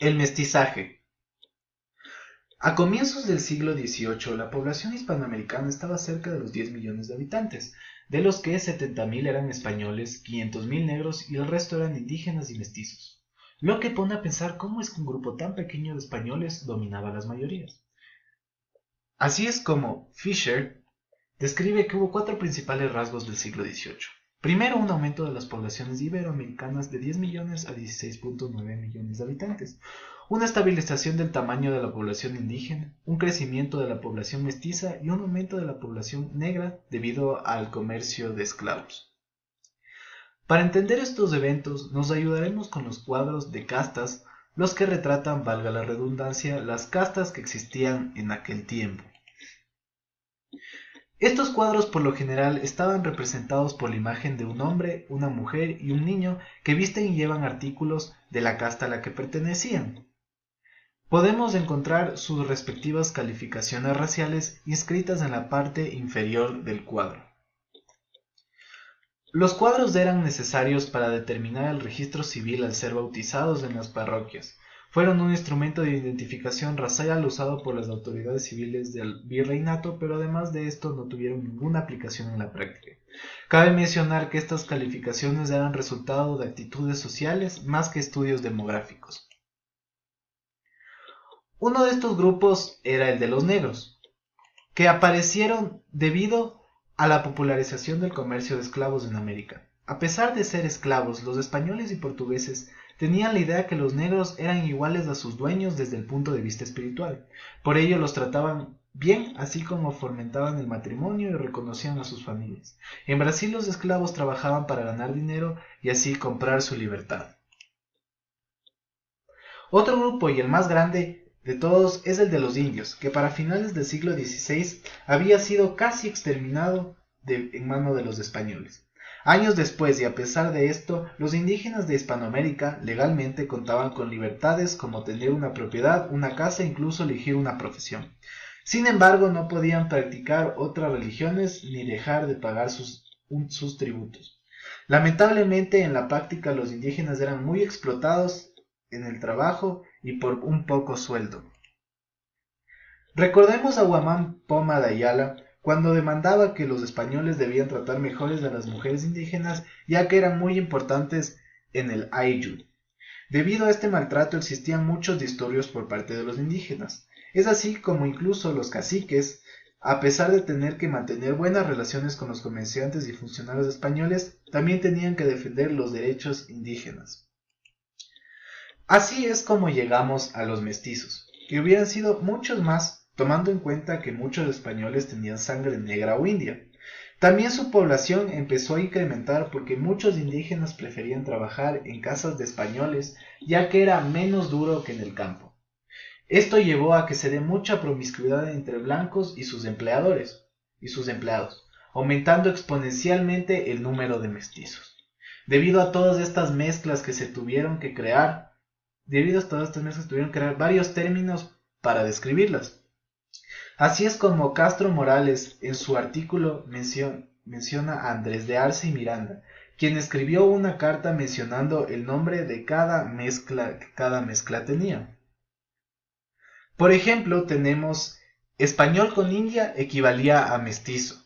El mestizaje. A comienzos del siglo XVIII, la población hispanoamericana estaba cerca de los 10 millones de habitantes, de los que 70.000 eran españoles, 500.000 negros y el resto eran indígenas y mestizos. Lo que pone a pensar cómo es que un grupo tan pequeño de españoles dominaba a las mayorías. Así es como Fisher describe que hubo cuatro principales rasgos del siglo XVIII. Primero, un aumento de las poblaciones iberoamericanas de 10 millones a 16.9 millones de habitantes. Una estabilización del tamaño de la población indígena, un crecimiento de la población mestiza y un aumento de la población negra debido al comercio de esclavos. Para entender estos eventos, nos ayudaremos con los cuadros de castas, los que retratan, valga la redundancia, las castas que existían en aquel tiempo. Estos cuadros por lo general estaban representados por la imagen de un hombre, una mujer y un niño que visten y llevan artículos de la casta a la que pertenecían. Podemos encontrar sus respectivas calificaciones raciales inscritas en la parte inferior del cuadro. Los cuadros eran necesarios para determinar el registro civil al ser bautizados en las parroquias. Fueron un instrumento de identificación racial usado por las autoridades civiles del virreinato, pero además de esto no tuvieron ninguna aplicación en la práctica. Cabe mencionar que estas calificaciones eran resultado de actitudes sociales más que estudios demográficos. Uno de estos grupos era el de los negros, que aparecieron debido a la popularización del comercio de esclavos en América. A pesar de ser esclavos, los españoles y portugueses tenían la idea que los negros eran iguales a sus dueños desde el punto de vista espiritual. Por ello los trataban bien, así como fomentaban el matrimonio y reconocían a sus familias. En Brasil los esclavos trabajaban para ganar dinero y así comprar su libertad. Otro grupo y el más grande de todos es el de los indios, que para finales del siglo XVI había sido casi exterminado en mano de los españoles. Años después, y a pesar de esto, los indígenas de Hispanoamérica legalmente contaban con libertades como tener una propiedad, una casa e incluso elegir una profesión. Sin embargo, no podían practicar otras religiones ni dejar de pagar sus tributos. Lamentablemente, en la práctica los indígenas eran muy explotados en el trabajo y por un poco sueldo. Recordemos a Huamán Poma de Ayala cuando demandaba que los españoles debían tratar mejores a las mujeres indígenas ya que eran muy importantes en el Ayllu. Debido a este maltrato existían muchos disturbios por parte de los indígenas. Es así como incluso los caciques, a pesar de tener que mantener buenas relaciones con los comerciantes y funcionarios españoles, también tenían que defender los derechos indígenas. Así es como llegamos a los mestizos, que hubieran sido muchos más, tomando en cuenta que muchos españoles tenían sangre negra o india. También su población empezó a incrementar porque muchos indígenas preferían trabajar en casas de españoles, ya que era menos duro que en el campo. Esto llevó a que se dé mucha promiscuidad entre blancos y sus empleadores y sus empleados, aumentando exponencialmente el número de mestizos. Debido a todas estas mezclas que se tuvieron que crear, tuvieron que crear varios términos para describirlas. Así es como Castro Morales en su artículo menciona a Andrés de Arce y Miranda, quien escribió una carta mencionando el nombre de cada mezcla que cada mezcla tenía. Por ejemplo, tenemos español con india equivalía a mestizo,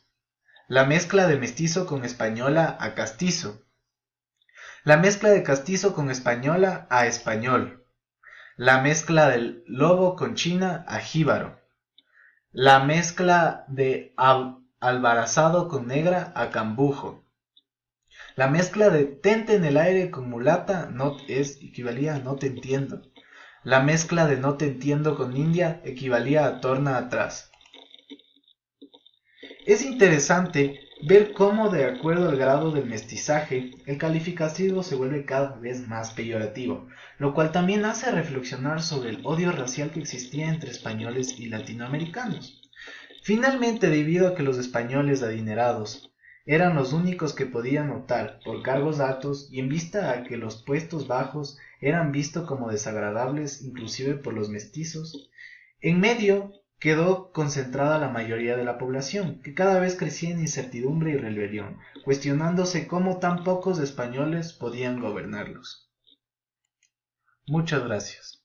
la mezcla de mestizo con española a castizo, la mezcla de castizo con española a español, la mezcla del lobo con china a jíbaro, la mezcla de albarazado con negra a cambujo, la mezcla de tente en el aire con mulata equivalía a no te entiendo, la mezcla de no te entiendo con india equivalía a torna atrás. Es interesante ver cómo, de acuerdo al grado del mestizaje, el calificativo se vuelve cada vez más peyorativo, lo cual también hace reflexionar sobre el odio racial que existía entre españoles y latinoamericanos. Finalmente, debido a que los españoles adinerados eran los únicos que podían optar por cargos altos y en vista a que los puestos bajos eran vistos como desagradables inclusive por los mestizos, en medio quedó concentrada la mayoría de la población, que cada vez crecía en incertidumbre y rebelión, cuestionándose cómo tan pocos españoles podían gobernarlos. Muchas gracias.